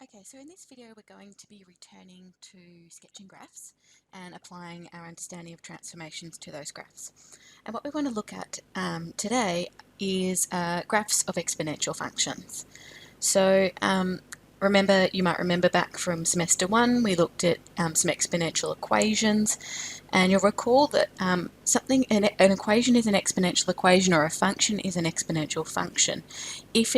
Okay, so in this video we're going to be returning to sketching graphs and applying our understanding of transformations to those graphs. And what we want to look at today is graphs of exponential functions. So you might remember back from semester 1 we looked at some exponential equations, and you'll recall that an equation is an exponential equation, or a function is an exponential function if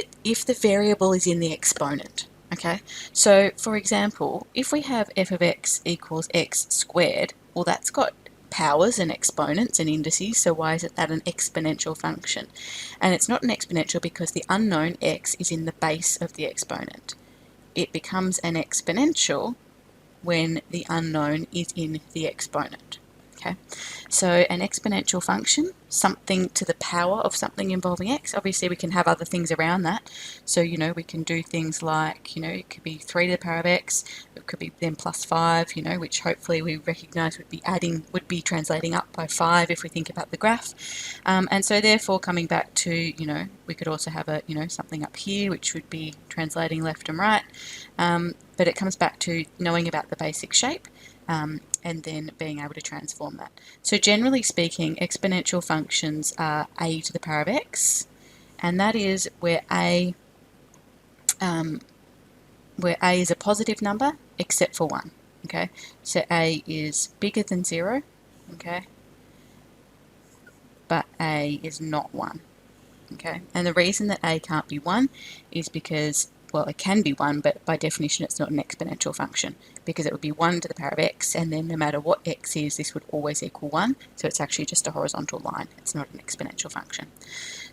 the variable is in the exponent. Okay, so for example, if we have f of x equals x squared, well, that's got powers and exponents and indices, so why is that an exponential function? And it's not an exponential because the unknown x is in the base of the exponent. It becomes an exponential when the unknown is in the exponent. Okay, so an exponential function, something to the power of something involving x. Obviously we can have other things around that, so we can do things like, it could be 3 to the power of x, it could be then plus 5, which hopefully we recognize would be translating up by 5 if we think about the graph. And so therefore, coming back to, we could also have a, something up here which would be translating left and right, but it comes back to knowing about the basic shape and then being able to transform that. So generally speaking, exponential functions are a to the power of x, and that is where a is a positive number except for 1. Okay, so a is bigger than 0, okay, but a is not 1. Okay, and the reason that a can't be 1 is because, well, it can be 1, but by definition it's not an exponential function, because it would be 1 to the power of x, and then no matter what x is, this would always equal 1, so it's actually just a horizontal line. It's not an exponential function.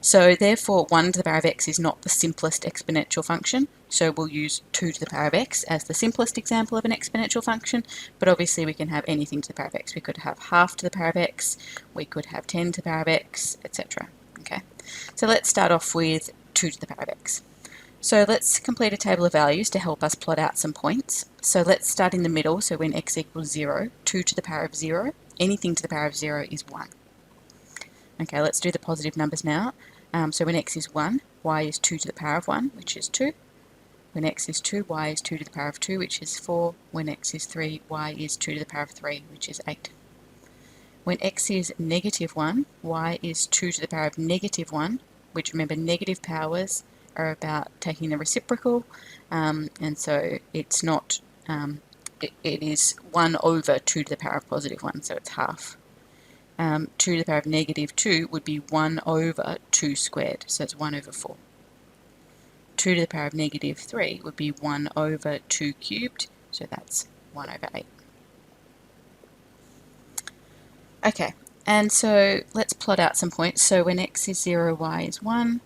So therefore 1 to the power of x is not the simplest exponential function, so we'll use 2 to the power of x as the simplest example of an exponential function, but obviously we can have anything to the power of x. We could have half to the power of x, we could have 10 to the power of x, etc. Okay, so let's start off with 2 to the power of x. So let's complete a table of values to help us plot out some points. So let's start in the middle, so when x equals 0, 2 to the power of 0, anything to the power of 0 is 1. Okay, let's do the positive numbers now. So when x is 1, y is 2 to the power of 1, which is 2. When x is 2, y is 2 to the power of 2, which is 4. When x is 3, y is 2 to the power of 3, which is 8. When x is negative 1, y is 2 to the power of negative 1, which, remember, negative powers are about taking the reciprocal, and so it's not, it is 1 over 2 to the power of positive 1, so it's half. 2 to the power of negative 2 would be 1 over 2 squared, so it's 1 over 4. 2 to the power of negative 3 would be 1 over 2 cubed, so that's 1 over 8. Okay, and so let's plot out some points. So when x is 0, y is 1.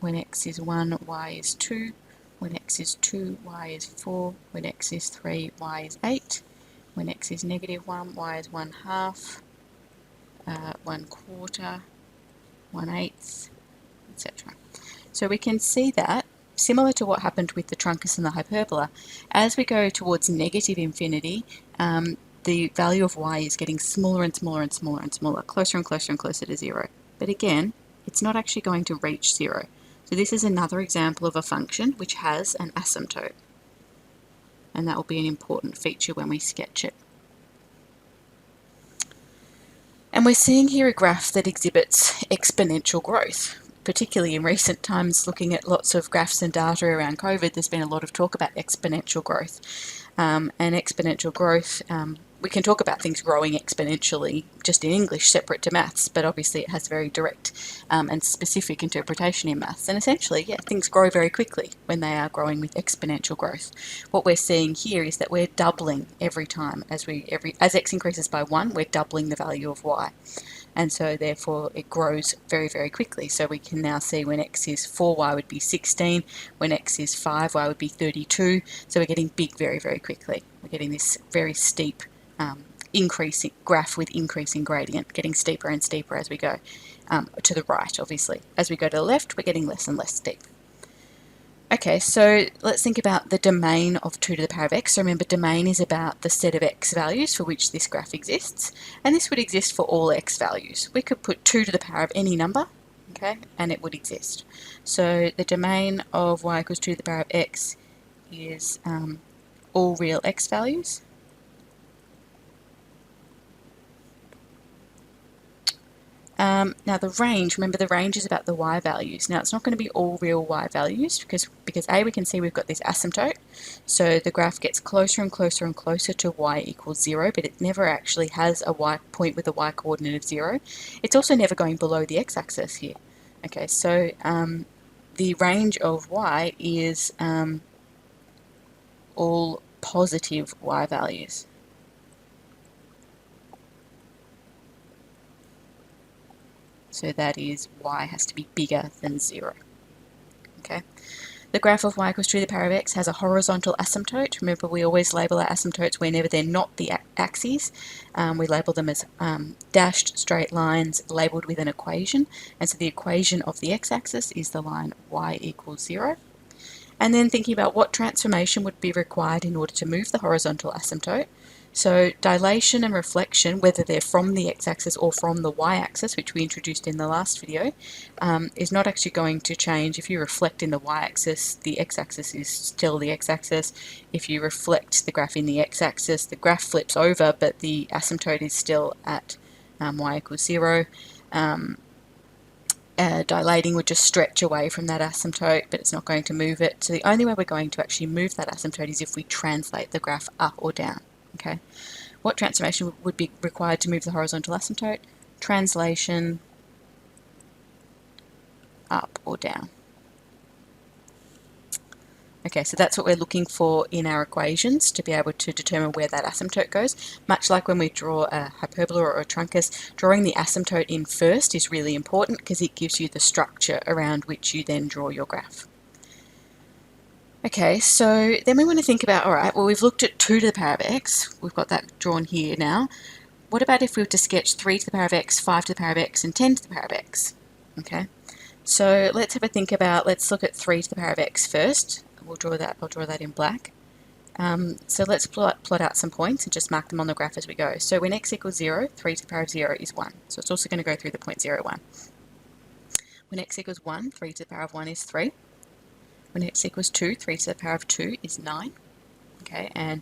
When x is 1, y is 2. When x is 2, y is 4. When x is 3, y is 8. When x is negative 1, y is 1 half, 1 quarter, 1 eighth, etc. So we can see that, similar to what happened with the truncus and the hyperbola, as we go towards negative infinity, the value of y is getting smaller and smaller and smaller and smaller, closer and closer and closer to 0. But again, it's not actually going to reach 0. So this is another example of a function which has an asymptote. And that will be an important feature when we sketch it. And we're seeing here a graph that exhibits exponential growth. Particularly in recent times, looking at lots of graphs and data around COVID, there's been a lot of talk about exponential growth. And exponential growth, we can talk about things growing exponentially just in English, separate to maths, but obviously it has very direct and specific interpretation in maths. And essentially, yeah, things grow very quickly when they are growing with exponential growth. What we're seeing here is that we're doubling every time. As x increases by 1, we're doubling the value of y. And so therefore it grows very, very quickly. So we can now see when x is 4, y would be 16. When x is 5, y would be 32. So we're getting big very, very quickly. We're getting this very steep increasing graph with increasing gradient, getting steeper and steeper as we go to the right, obviously. As we go to the left, we're getting less and less steep. Okay, so let's think about the domain of 2 to the power of x. So remember, domain is about the set of x values for which this graph exists, and this would exist for all x values. We could put 2 to the power of any number, okay, and it would exist. So the domain of y equals 2 to the power of x is all real x values. Now the range, remember the range is about the y values. Now it's not going to be all real y values because A, we can see we've got this asymptote, so the graph gets closer and closer and closer to y equals 0, but it never actually has a y point with a y coordinate of 0. It's also never going below the x-axis here. Okay, so the range of y is all positive y values. So that is y has to be bigger than 0. Okay. The graph of y equals 2 to the power of x has a horizontal asymptote. Remember, we always label our asymptotes whenever they're not the axes. We label them as dashed straight lines labelled with an equation. And so the equation of the x-axis is the line y equals 0. And then thinking about what transformation would be required in order to move the horizontal asymptote. So dilation and reflection, whether they're from the x-axis or from the y-axis, which we introduced in the last video, is not actually going to change. If you reflect in the y-axis, the x-axis is still the x-axis. If you reflect the graph in the x-axis, the graph flips over, but the asymptote is still at y equals 0. Dilating would just stretch away from that asymptote, but it's not going to move it. So the only way we're going to actually move that asymptote is if we translate the graph up or down. Okay, what transformation would be required to move the horizontal asymptote? Translation up or down. Okay, so that's what we're looking for in our equations to be able to determine where that asymptote goes. Much like when we draw a hyperbola or a truncus, drawing the asymptote in first is really important because it gives you the structure around which you then draw your graph. Okay, so then we want to think about, all right, well, we've looked at 2 to the power of x. We've got that drawn here now. What about if we were to sketch 3 to the power of x, 5 to the power of x, and 10 to the power of x? Okay, so let's have a think about, let's look at 3 to the power of x first. I'll draw that in black. So let's plot out some points and just mark them on the graph as we go. So when x equals 0, 3 to the power of 0 is 1. So it's also going to go through the point 0, 1. When x equals 1, 3 to the power of 1 is 3. When x equals 2, 3 to the power of 2 is 9. Okay, and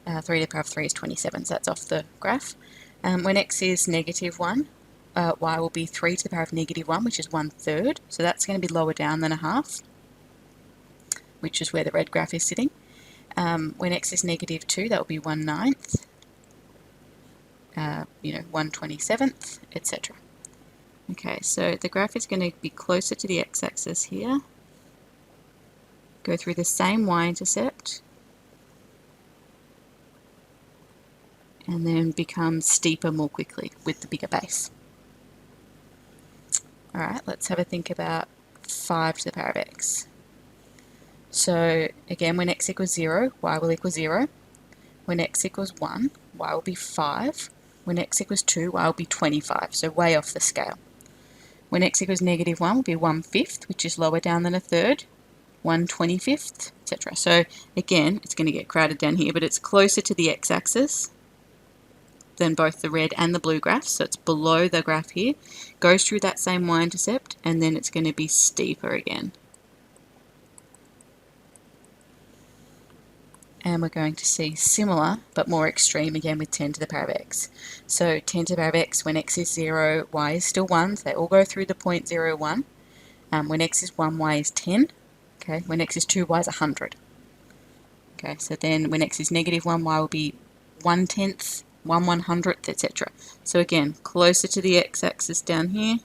3 to the power of 3 is 27, so that's off the graph. When x is negative 1, y will be 3 to the power of negative 1, which is 1/3. So that's going to be lower down than a half, which is where the red graph is sitting. When x is negative 2, that will be 1/9, 1/27, etc. Okay, so the graph is going to be closer to the x-axis here, go through the same y-intercept, and then become steeper more quickly with the bigger base. Alright, let's have a think about 5 to the power of x. So again, when x equals 0, y will equal 0. When x equals 1, y will be 5. When x equals 2, y will be 25, so way off the scale. When x equals negative 1 will be 1/5, which is lower down than a third, 1/25, etc. So again, it's going to get crowded down here, but it's closer to the x-axis than both the red and the blue graphs, so it's below the graph here, goes through that same y-intercept, and then it's going to be steeper again. And we're going to see similar but more extreme again with 10 to the power of x. So 10 to the power of x, when x is 0, y is still 1, so they all go through the point 0, 1. When x is 1, y is 10. Okay, when x is 2, y is 100. Okay, so then when x is negative 1, y will be 1/10, 1/100th, etc. So again, closer to the x-axis down here,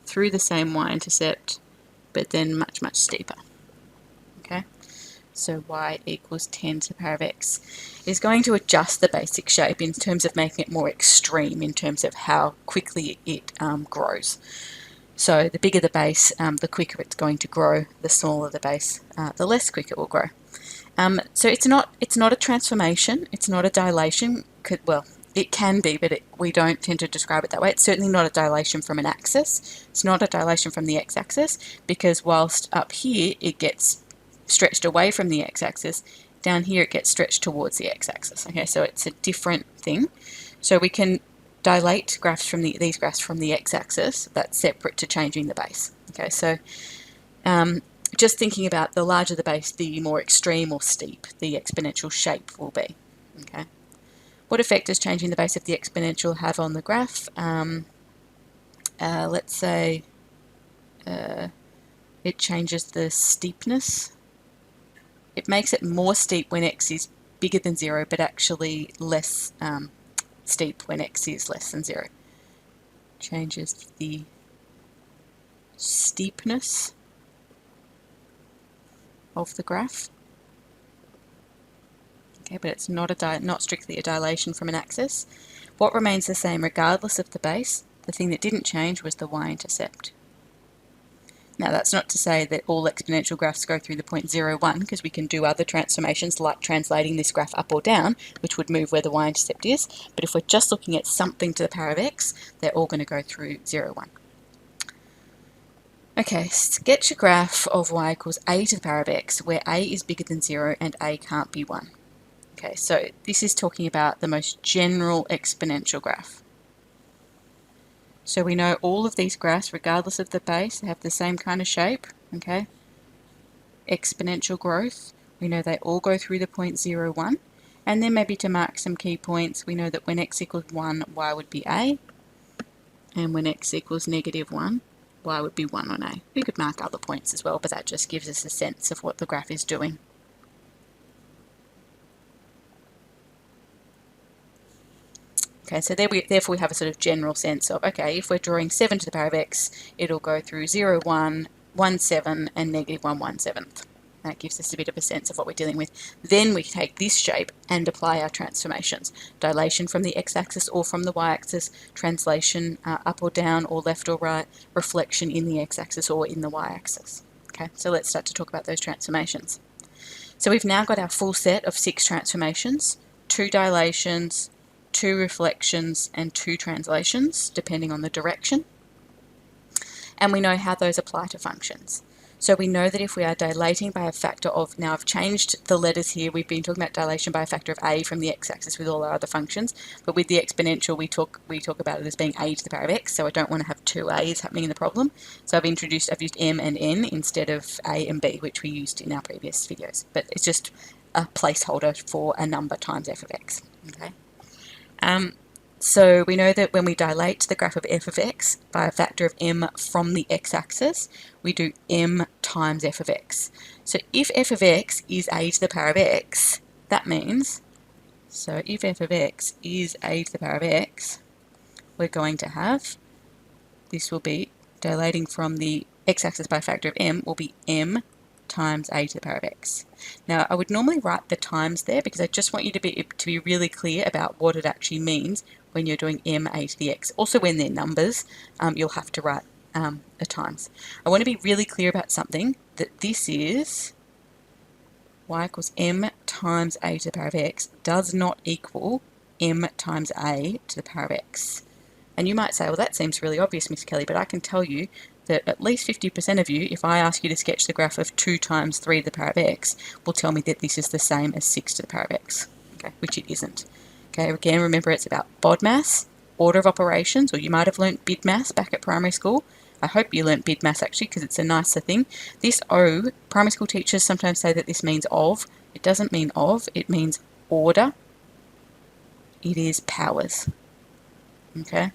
through the same y-intercept, but then much, much steeper. Okay, so y equals 10 to the power of x is going to adjust the basic shape in terms of making it more extreme in terms of how quickly it grows. So the bigger the base, the quicker it's going to grow. The smaller the base, the less quick it will grow. So it's not a transformation. It's not a dilation. Well, it can be, but we don't tend to describe it that way. It's certainly not a dilation from an axis. It's not a dilation from the x-axis, because whilst up here it gets stretched away from the x-axis, down here it gets stretched towards the x-axis. Okay, so it's a different thing. So we can dilate graphs from these graphs from the x-axis. That's separate to changing the base. Okay, so just thinking about the larger the base, the more extreme or steep the exponential shape will be. Okay. What effect does changing the base of the exponential have on the graph? Let's say it changes the steepness. It makes it more steep when x is bigger than 0, but actually less steep when x is less than 0. Changes the steepness of the graph. Okay, but it's not strictly a dilation from an axis. What remains the same regardless of the base? The thing that didn't change was the y-intercept. Now that's not to say that all exponential graphs go through the point 0, 1, because we can do other transformations like translating this graph up or down, which would move where the y-intercept is. But if we're just looking at something to the power of x, they're all going to go through 0, 1. Okay, sketch a graph of y equals a to the power of x, where a is bigger than 0 and a can't be 1. Okay, so this is talking about the most general exponential graph. So we know all of these graphs, regardless of the base, have the same kind of shape, okay? Exponential growth, we know they all go through the point 0, 1. And then maybe to mark some key points, we know that when x equals 1, y would be a. And when x equals negative 1, y would be 1 on a. We could mark other points as well, but that just gives us a sense of what the graph is doing. Okay, so therefore we have a sort of general sense of, okay, if we're drawing 7 to the power of x, it'll go through 0, 1, 1, 7, and negative 1, 1 seventh. That gives us a bit of a sense of what we're dealing with. Then we take this shape and apply our transformations. Dilation from the x-axis or from the y-axis, translation up or down or left or right, reflection in the x-axis or in the y-axis. Okay, so let's start to talk about those transformations. So we've now got our full set of 6 transformations, 2 dilations, 2 reflections and 2 translations depending on the direction, and we know how those apply to functions. So we know that if we are dilating by a factor of, now I've changed the letters here, we've been talking about dilation by a factor of a from the x-axis with all our other functions, but with the exponential we talk about it as being a to the power of x, so I don't want to have 2 a's happening in the problem. So I've used m and n instead of a and b, which we used in our previous videos, but it's just a placeholder for a number times f of x. Okay. So we know that when we dilate the graph of f of x by a factor of m from the x-axis, we do m times f of x. So if f of x is a to the power of x, that means, so if f of x is a to the power of x, we're going to have, this will be dilating from the x-axis by a factor of m, will be m times a to the power of x. Now I would normally write the times there because I just want you to be really clear about what it actually means when you're doing m a to the x. Also when they're numbers, you'll have to write the times. I want to be really clear about something, that this is y equals m times a to the power of x does not equal m times a to the power of x. And you might say, well, that seems really obvious, Miss Kelly, but I can tell you that at least 50% of you, if I ask you to sketch the graph of 2 times 3 to the power of x, will tell me that this is the same as 6 to the power of x, okay, which it isn't. Okay, again, remember it's about BODMAS, order of operations, or you might have learnt BIDMAS back at primary school. I hope you learnt BIDMAS actually, because it's a nicer thing. This O, primary school teachers sometimes say that this means of. It doesn't mean of, it means order. It is powers. Okay,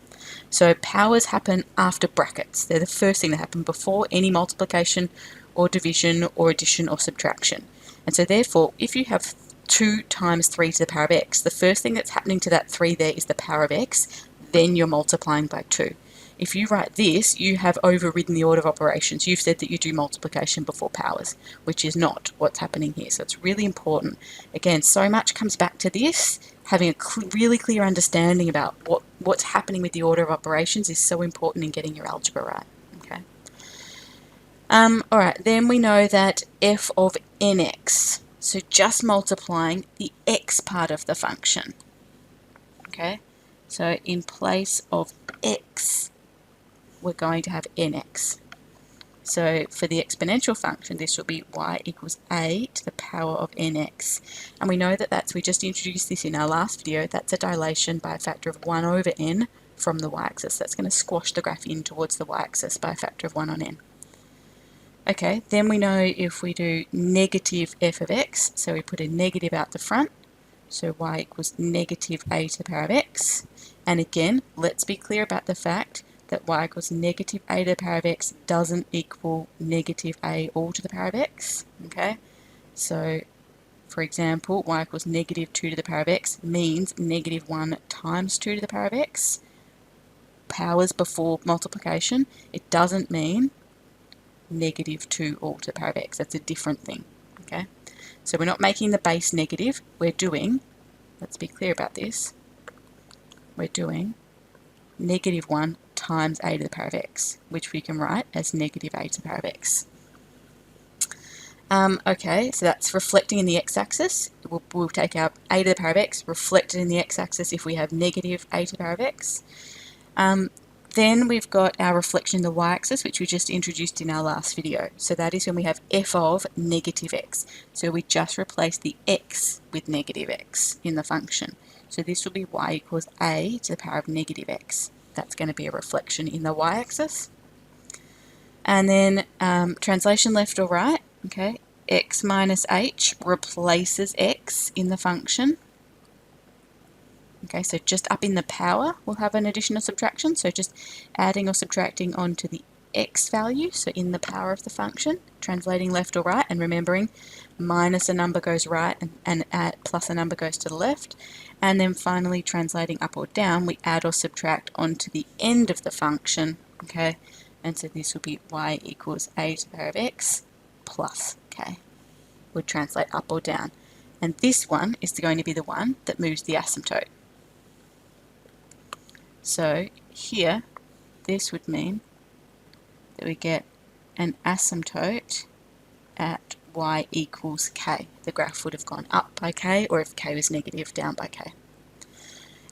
so powers happen after brackets. They're the first thing that happen before any multiplication or division or addition or subtraction. And so therefore, if you have 2 times 3 to the power of x, the first thing that's happening to that 3 there is the power of x, then you're multiplying by 2. If you write this, you have overridden the order of operations. You've said that you do multiplication before powers, which is not what's happening here. So it's really important. Again, so much comes back to this. Having a really clear understanding about what's happening with the order of operations is so important in getting your algebra right. Okay. All right, then we know that f of nx, so just multiplying the x part of the function. Okay, so in place of x, we're going to have nx. So for the exponential function, this will be y equals a to the power of nx. And we know that we just introduced this in our last video, that's a dilation by a factor of 1 over n from the y-axis. That's going to squash the graph in towards the y-axis by a factor of 1 on n. Okay, then we know if we do negative f of x, so we put a negative out the front, so y equals negative a to the power of x. And again, let's be clear about the fact that y equals negative a to the power of x doesn't equal negative a all to the power of x. Okay, so for example, y equals negative 2 to the power of x means negative 1 times 2 to the power of x. Powers before multiplication. It doesn't mean negative 2 all to the power of x. That's a different thing. Okay, so we're not making the base negative. We're doing, let's be clear about this, we're doing negative 1 times a to the power of x, which we can write as negative a to the power of x. Okay, so that's reflecting in the x-axis. We'll take our a to the power of x, reflected in the x-axis if we have negative a to the power of x. Then we've got our reflection in the y-axis, which we just introduced in our last video. So that is when we have f of negative x. So we just replace the x with negative x in the function. So this will be y equals a to the power of negative x. That's going to be a reflection in the y-axis. And then translation left or right, okay, x minus h replaces x in the function. Okay, so just up in the power, we'll have an addition or subtraction. So just adding or subtracting onto the x value, so in the power of the function, translating left or right, and remembering minus a number goes right and plus a number goes to the left. And then finally, translating up or down, we add or subtract onto the end of the function. Okay, and so this will be y equals a to the power of x plus k. Would translate up or down. And this one is going to be the one that moves the asymptote. So here, this would mean that we get an asymptote at y equals k. The graph would have gone up by k, or if k was negative, down by k.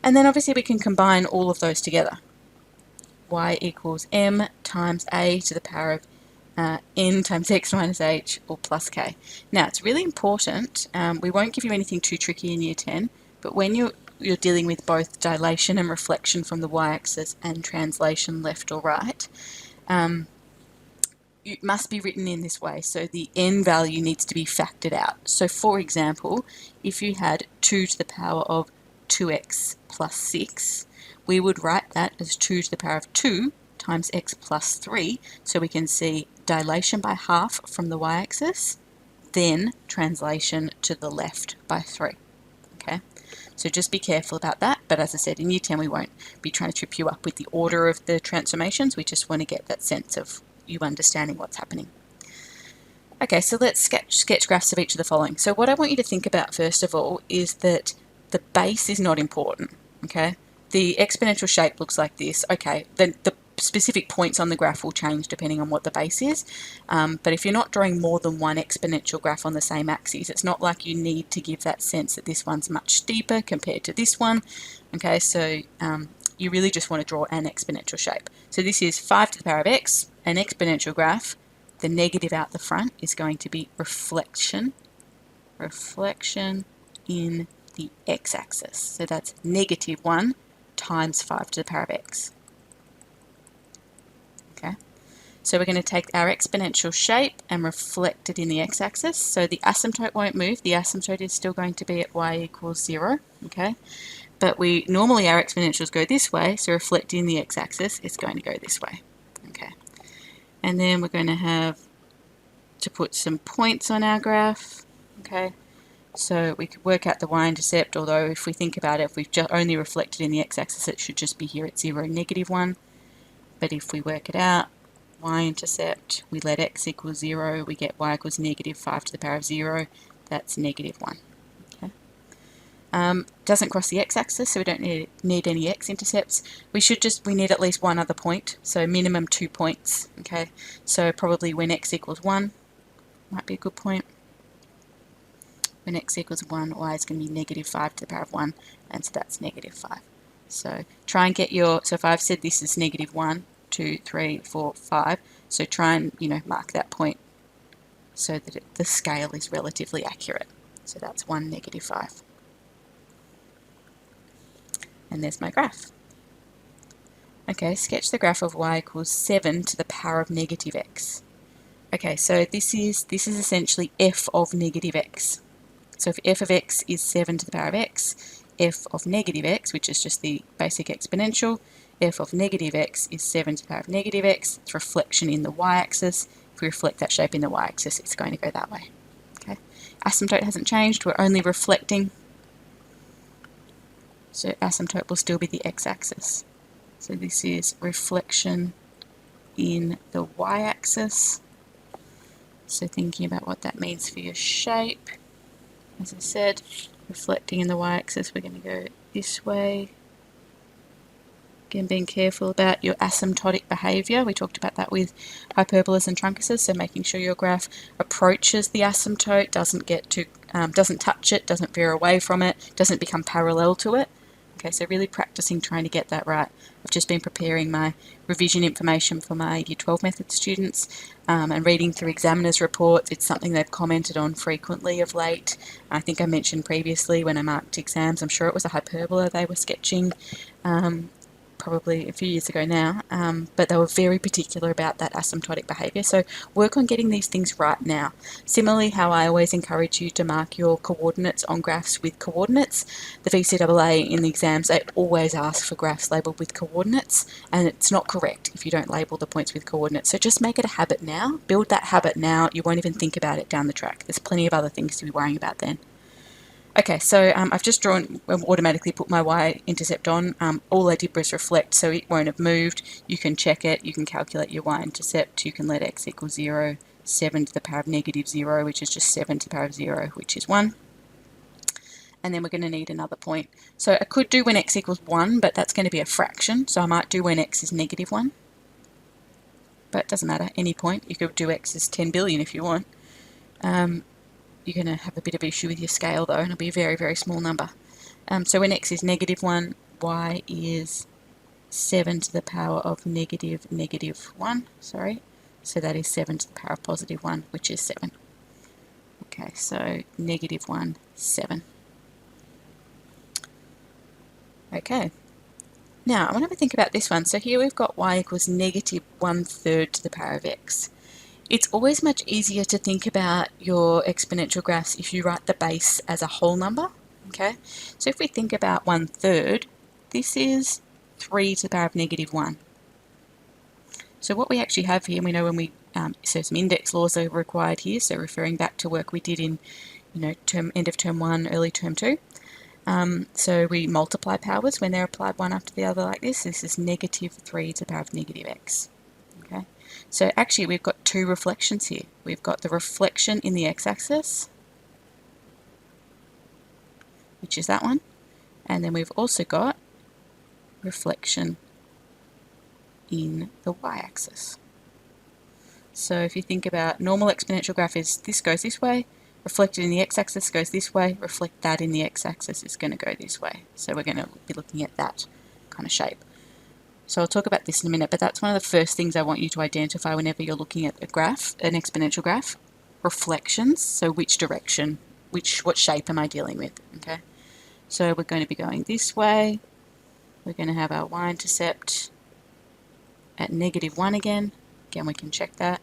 And then obviously we can combine all of those together. Y equals m times a to the power of n times x minus h, or plus k. Now, it's really important, we won't give you anything too tricky in year 10, but when you're dealing with both dilation and reflection from the y-axis and translation left or right, it must be written in this way. So the n value needs to be factored out. So for example, if you had 2 to the power of 2x plus 6, we would write that as 2 to the power of 2 times x plus 3. So we can see dilation by half from the y-axis, then translation to the left by 3. Okay, so just be careful about that. But as I said, in year 10 we won't be trying to trip you up with the order of the transformations. We just want to get that sense of you understanding what's happening. Okay, so let's sketch graphs of each of the following. So what I want you to think about first of all is that the base is not important. Okay, the exponential shape looks like this. Okay, then the specific points on the graph will change depending on what the base is, but if you're not drawing more than one exponential graph on the same axis, it's not like you need to give that sense that this one's much steeper compared to this one. Okay, so you really just want to draw an exponential shape. So this is 5 to the power of x, an exponential graph. The negative out the front is going to be reflection in the x-axis. So that's negative 1 times 5 to the power of x. Okay, so we're going to take our exponential shape and reflect it in the x-axis. So the asymptote won't move. The asymptote is still going to be at y equals 0. Okay, but normally our exponentials go this way, so reflecting in the x-axis is going to go this way. Okay, and then we're going to have to put some points on our graph. Okay, so we could work out the y-intercept, although if we think about it, if we've just only reflected in the x-axis, it should just be here at 0, negative 1. But if we work it out, y-intercept, we let x equal 0, we get y equals negative 5 to the power of 0, that's negative 1. Okay. Doesn't cross the x-axis, so we don't need any x-intercepts. We need at least one other point, so minimum 2 points. Okay, so probably when x equals 1 might be a good point. When x equals 1, y is going to be negative 5 to the power of 1, and so that's negative 5. So try and get so if I've said this is negative 1, 2, 3, 4, 5, so try and, mark that point so that the scale is relatively accurate. So that's 1, negative 5. And there's my graph. Okay, sketch the graph of y equals 7 to the power of negative x. Okay, so this is essentially f of negative x. So if f of x is 7 to the power of x, f of negative x, which is just the basic exponential, f of negative x is 7 to the power of negative x. It's reflection in the y-axis. If we reflect that shape in the y-axis, it's going to go that way. Okay, asymptote hasn't changed. We're only reflecting. So asymptote will still be the x-axis. So this is reflection in the y-axis. So thinking about what that means for your shape, as I said, reflecting in the y-axis, we're going to go this way. Again, being careful about your asymptotic behaviour. We talked about that with hyperbolas and truncuses, so making sure your graph approaches the asymptote, doesn't touch it, doesn't veer away from it, doesn't become parallel to it. Okay, so really practicing trying to get that right. I've just been preparing my revision information for my Year 12 method students and reading through examiners' reports. It's something they've commented on frequently of late. I think I mentioned previously when I marked exams, I'm sure it was a hyperbola they were sketching. Probably a few years ago now, but they were very particular about that asymptotic behaviour. So work on getting these things right now. Similarly, how I always encourage you to mark your coordinates on graphs with coordinates. The VCAA in the exams, they always ask for graphs labelled with coordinates, and it's not correct if you don't label the points with coordinates. So just make it a habit now. Build that habit now. You won't even think about it down the track. There's plenty of other things to be worrying about then. Okay, so I've just automatically put my y-intercept on. All I did was reflect, so it won't have moved. You can check it, you can calculate your y-intercept, you can let x equal 0, 7 to the power of negative 0, which is just 7 to the power of 0, which is 1. And then we're going to need another point. So I could do when x equals 1, but that's going to be a fraction, so I might do when x is negative 1. But it doesn't matter, any point. You could do x is 10 billion if you want. You're going to have a bit of issue with your scale though, and it'll be a very, very small number. So when x is negative 1, y is 7 to the power of negative 1, sorry. So that is 7 to the power of positive 1, which is 7. Okay, so negative 1, 7. Okay. Now, I want to have a think about this one. So here we've got y equals negative 1/3 to the power of x. It's always much easier to think about your exponential graphs if you write the base as a whole number, okay? So if we think about 1/3, this is 3 to the power of negative 1. So what we actually have here, we know when we, so some index laws are required here, so referring back to work we did in, end of term 1, early term 2. So we multiply powers when they're applied one after the other like this. This is negative 3 to the power of negative x. Okay, so actually we've got two reflections here. We've got the reflection in the x-axis, which is that one, and then we've also got reflection in the y-axis. So if you think about normal exponential graph is this goes this way, reflected in the x-axis goes this way, reflect that in the x-axis is going to go this way. So we're going to be looking at that kind of shape. So I'll talk about this in a minute, but that's one of the first things I want you to identify whenever you're looking at a graph, an exponential graph. Reflections, so which direction, what shape am I dealing with, okay? So we're going to be going this way. We're going to have our y-intercept at negative 1 again. Again, we can check that.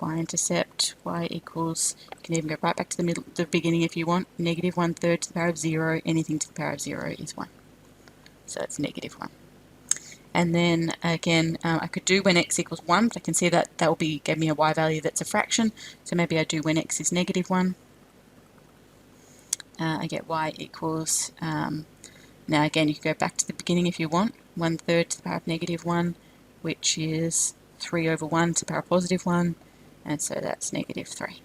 Y-intercept, y equals, you can even go right back to the beginning if you want, negative 1/3 to the power of 0, anything to the power of 0 is 1. So it's negative 1. And then again, I could do when x equals 1, but I can see that that will give me a y value that's a fraction. So maybe I do when x is negative 1. I get y equals, now again you can go back to the beginning if you want, 1/3 to the power of negative 1, which is 3 over 1 to the power of positive 1, and so that's negative 3.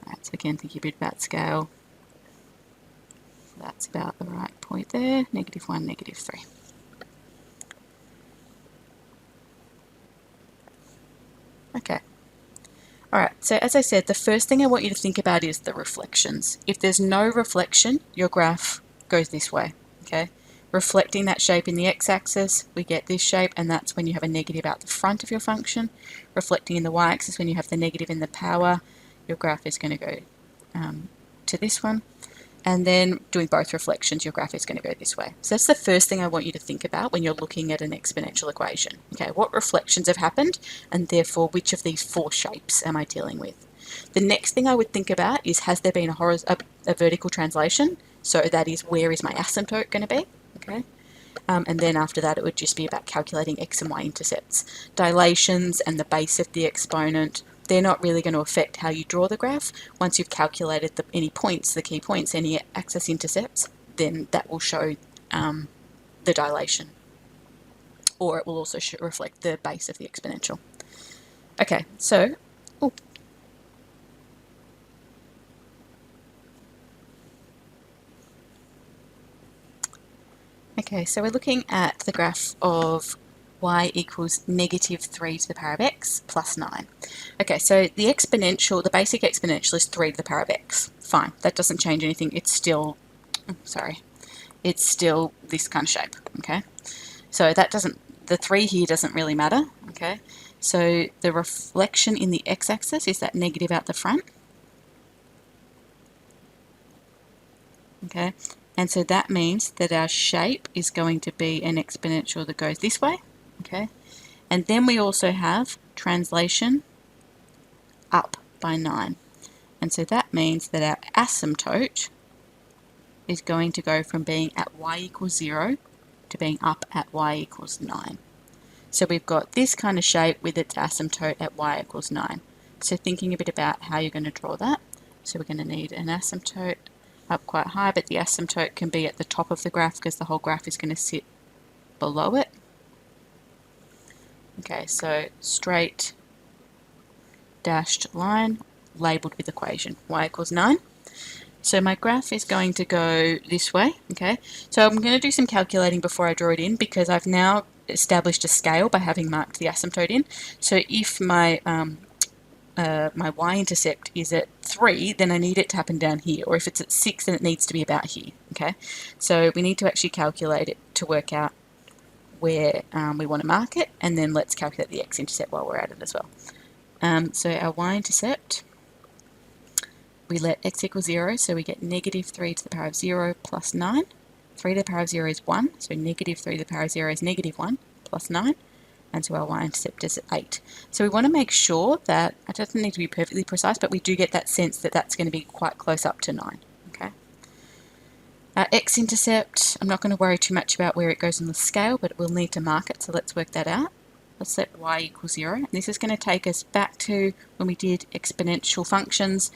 Right, so again, think a bit about scale. So that's about the right point there, negative 1, negative 3. Okay. Alright, so as I said, the first thing I want you to think about is the reflections. If there's no reflection, your graph goes this way, okay? Reflecting that shape in the x-axis, we get this shape, and that's when you have a negative out the front of your function. Reflecting in the y-axis, when you have the negative in the power, your graph is going to go to this one. and then doing both reflections, your graph is going to go this way. So that's the first thing I want you to think about when you're looking at an exponential equation. Okay, what reflections have happened, and therefore which of these four shapes am I dealing with? The next thing I would think about is, has there been a vertical translation? So that is, where is my asymptote going to be? Okay. And then after that, it would just be about calculating x and y intercepts. Dilations and the base of the exponent, they're not really going to affect how you draw the graph. Once you've calculated any points, the key points, any axis intercepts, then that will show the dilation. Or it will also reflect the base of the exponential. Okay, so... Ooh. Okay, so we're looking at the graph of y equals negative 3 to the power of x plus 9. Okay, so the exponential, the basic exponential is 3 to the power of x. Fine, that doesn't change anything. It's still, it's still this kind of shape, okay? So that doesn't, the 3 here doesn't really matter, okay? So the reflection in the x-axis is that negative out the front, okay? And so that means that our shape is going to be an exponential that goes this way, okay? And then we also have translation up by 9. And so that means that our asymptote is going to go from being at y equals 0 to being up at y equals 9. So we've got this kind of shape with its asymptote at y equals 9. So thinking a bit about how you're going to draw that. So we're going to need an asymptote up quite high, but the asymptote can be at the top of the graph because the whole graph is going to sit below it. Okay, so straight dashed line labelled with equation y equals 9. So my graph is going to go this way, okay? So I'm going to do some calculating before I draw it in because I've now established a scale by having marked the asymptote in. So if my my y-intercept is at 3, then I need it to happen down here. Or if it's at 6, then it needs to be about here, okay? So we need to actually calculate it to work out where we want to mark it, and then let's calculate the x-intercept while we're at it as well. So our y-intercept, we let x equal 0, so we get negative 3 to the power of 0 plus 9. 3 to the power of 0 is 1, so negative 3 to the power of 0 is negative 1 plus 9. And so our y-intercept is at 8. So we want to make sure that, it doesn't need to be perfectly precise, but we do get that sense that that's going to be quite close up to 9. Okay. Our x-intercept, I'm not going to worry too much about where it goes on the scale, but we'll need to mark it, so let's work that out. Let's let y equal 0. And this is going to take us back to when we did exponential functions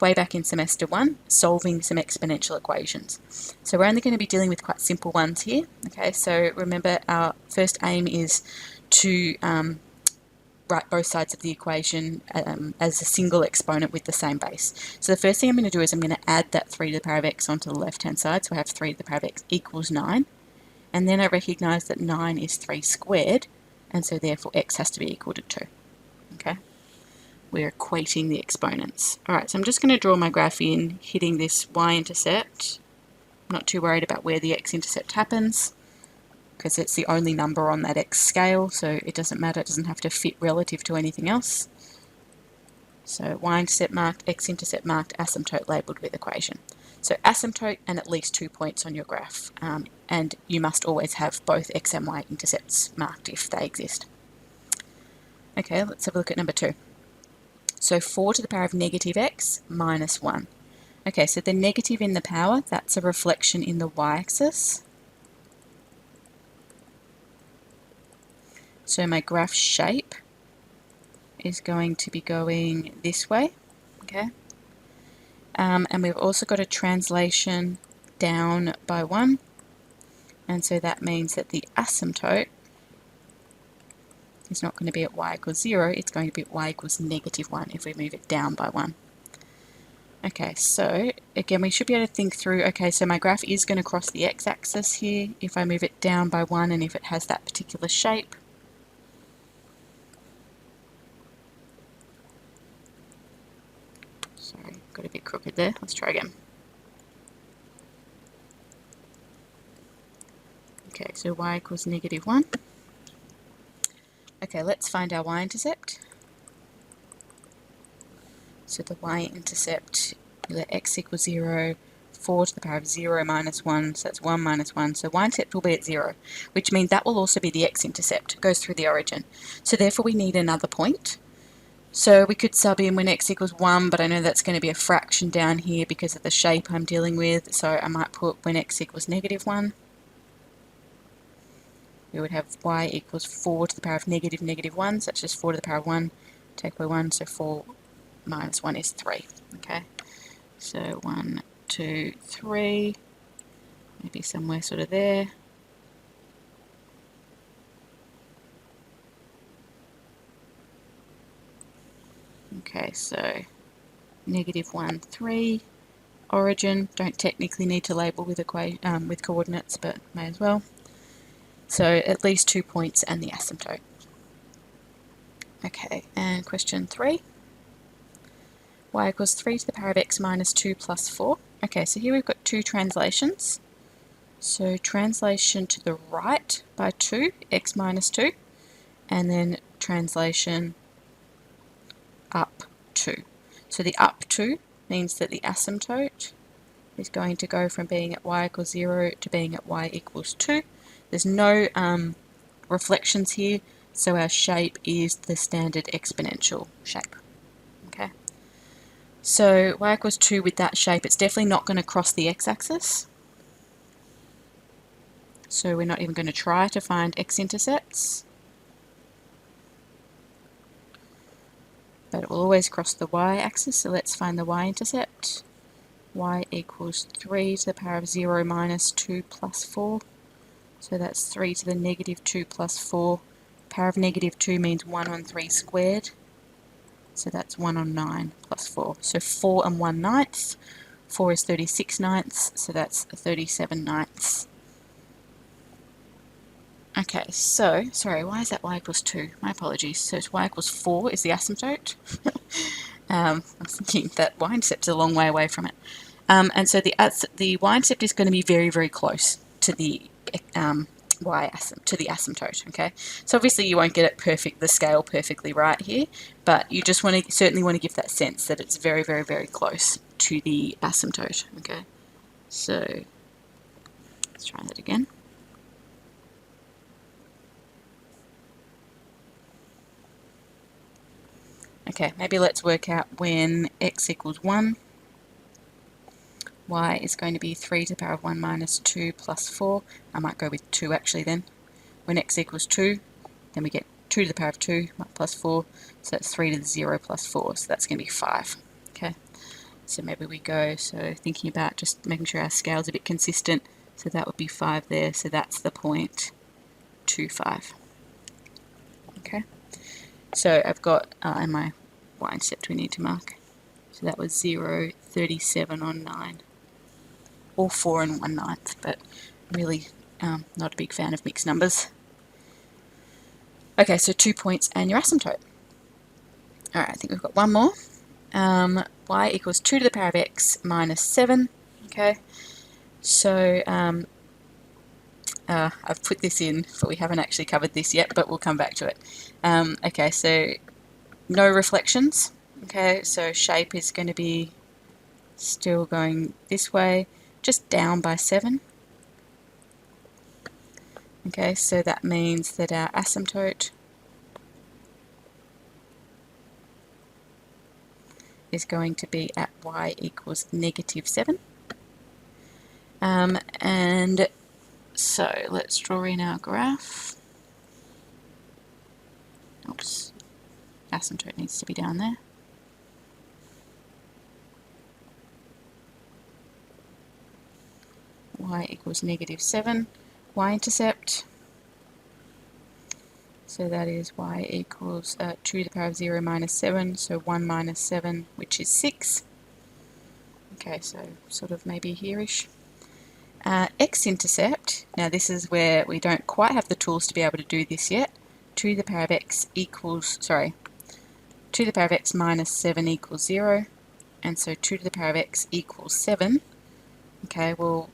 way back in semester 1, solving some exponential equations. So we're only going to be dealing with quite simple ones here. Okay, so remember our first aim is to write both sides of the equation as a single exponent with the same base. So the first thing I'm going to do is I'm going to add that 3 to the power of x onto the left-hand side. So I have 3 to the power of x equals 9. And then I recognise that 9 is 3 squared, and so therefore x has to be equal to 2. Okay? We're equating the exponents. Alright, so I'm just going to draw my graph in, hitting this y-intercept. I'm not too worried about where the x-intercept happens, because it's the only number on that x scale, so it doesn't matter, it doesn't have to fit relative to anything else. So y-intercept marked, x-intercept marked, asymptote labelled with equation. So asymptote and at least 2 points on your graph, and you must always have both x and y intercepts marked if they exist. Okay, let's have a look at number 2. So 4 to the power of negative x minus 1. Okay, so the negative in the power, that's a reflection in the y-axis. So my graph shape is going to be going this way, okay? And we've also got a translation down by 1, and so that means that the asymptote is not going to be at y equals 0, it's going to be at y equals negative 1 if we move it down by 1. Okay, so again we should be able to think through, okay, so my graph is going to cross the x-axis here if I move it down by 1 and if it has that particular shape. Sorry, got a bit crooked there. Let's try again. Okay, so y equals negative 1. Okay, let's find our y-intercept. So the y-intercept, let x equals 0, 4 to the power of 0 minus 1, so that's 1 minus 1, so y-intercept will be at 0, which means that will also be the x-intercept, goes through the origin. So therefore we need another point. So we could sub in when x equals 1, but I know that's going to be a fraction down here because of the shape I'm dealing with, so I might put when x equals negative 1. We would have y equals 4 to the power of negative 1, so that's just 4 to the power of 1, take away 1, so 4 minus 1 is 3. Okay, so 1, 2, 3, maybe somewhere sort of there. Okay, so negative 1, 3, origin, don't technically need to label with coordinates, but may as well. So at least 2 points and the asymptote. Okay, and question 3. Y equals 3 to the power of x minus 2 plus 4. Okay, so here we've got two translations. So translation to the right by 2, x minus 2, and then translation up 2. So the up 2 means that the asymptote is going to go from being at y equals 0 to being at y equals 2. There's no reflections here, so our shape is the standard exponential shape. Okay. So y equals 2 with that shape, it's definitely not going to cross the x-axis. So we're not even going to try to find x-intercepts. But it will always cross the y-axis, so let's find the y-intercept. Y equals 3 to the power of 0 minus 2 plus 4. So that's 3 to the negative 2 plus 4. Power of negative 2 means 1 on 3 squared. So that's 1 on 9 plus 4. So 4 and 1 ninth. 4 is 36 ninths, so that's 37 ninths. Okay, so, sorry, why is that y equals 2? My apologies. So it's y equals 4 is the asymptote. I was thinking that y-intercept is a long way away from it. And so the y-intercept is going to be very, very close to the to the asymptote. Okay, so obviously you won't get it perfect, the scale perfectly right here, but you just want to certainly want to give that sense that it's very, very, very close to the asymptote. Okay, so let's try that again. Okay, maybe let's work out when x equals 1. Y is going to be 3 to the power of 1 minus 2 plus 4. I might go with 2 actually then. When x equals 2, then we get 2 to the power of 2 plus 4, so that's 3 to the 0 plus 4, so that's going to be 5. Okay, so maybe we go, so thinking about just making sure our scale's a bit consistent, so that would be 5 there, so that's the point 2, 5. Okay, so I've got, in my y-intercept we need to mark, so that was 0, 37 on 9. Or 4 and 1 ninth, but really not a big fan of mixed numbers. Okay, so 2 points and your asymptote. Alright, I think we've got one more. Y equals 2 to the power of x minus 7. Okay, so I've put this in, but we haven't actually covered this yet, but we'll come back to it. Okay, so no reflections. Okay, so shape is going to be still going this way, just down by 7. Okay, so that means that our asymptote is going to be at y equals negative 7. And so let's draw in our graph. Oops, asymptote needs to be down there. Y equals negative 7. Y-intercept, so that is y equals 2 to the power of 0 minus 7, so 1 minus 7, which is 6. Okay, so sort of maybe here-ish. X-intercept, now this is where we don't quite have the tools to be able to do this yet. 2 to the power of x equals, 2 to the power of x minus 7 equals 0, and so 2 to the power of x equals 7. Okay, well,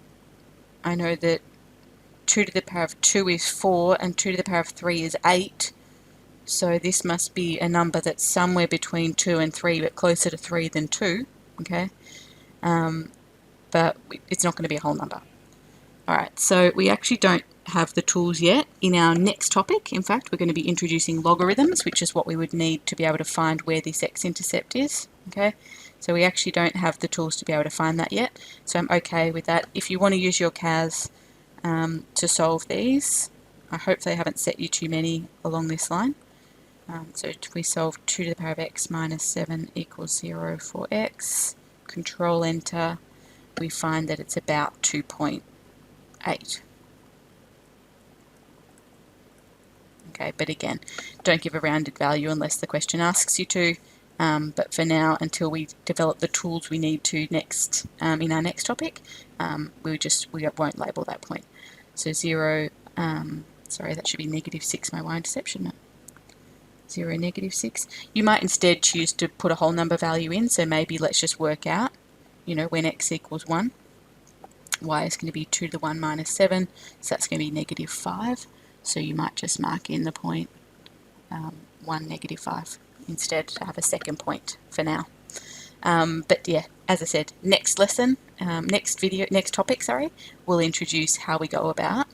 I know that 2 to the power of 2 is 4 and 2 to the power of 3 is 8, so this must be a number that's somewhere between 2 and 3 but closer to 3 than 2. Okay, but it's not going to be a whole number. Alright, so we actually don't have the tools yet. In our next topic, in fact, we're going to be introducing logarithms, which is what we would need to be able to find where this x-intercept is. Okay, so we actually don't have the tools to be able to find that yet, so I'm okay with that. If you want to use your CAS to solve these, I hope they haven't set you too many along this line. So if we solve 2 to the power of x minus 7 equals 0 for x, control enter, we find that it's about 2.8. Okay, but again, don't give a rounded value unless the question asks you to. But for now, until we develop the tools we need to next in our next topic, we won't label that point. So 0, sorry, that should be -6, my y-intercept, shouldn't it? 0, -6. You might instead choose to put a whole number value in, so maybe let's just work out, when x equals 1, y is going to be 2 to the 1 minus 7, so that's going to be -5. So you might just mark in the point 1, -5 instead to have a second point for now. But yeah, as I said, next lesson, next topic, we'll introduce how we go about,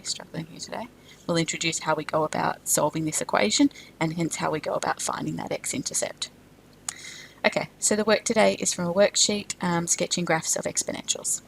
struggling here today, we'll introduce how we go about solving this equation and hence how we go about finding that x-intercept. Okay, so the work today is from a worksheet, sketching graphs of exponentials.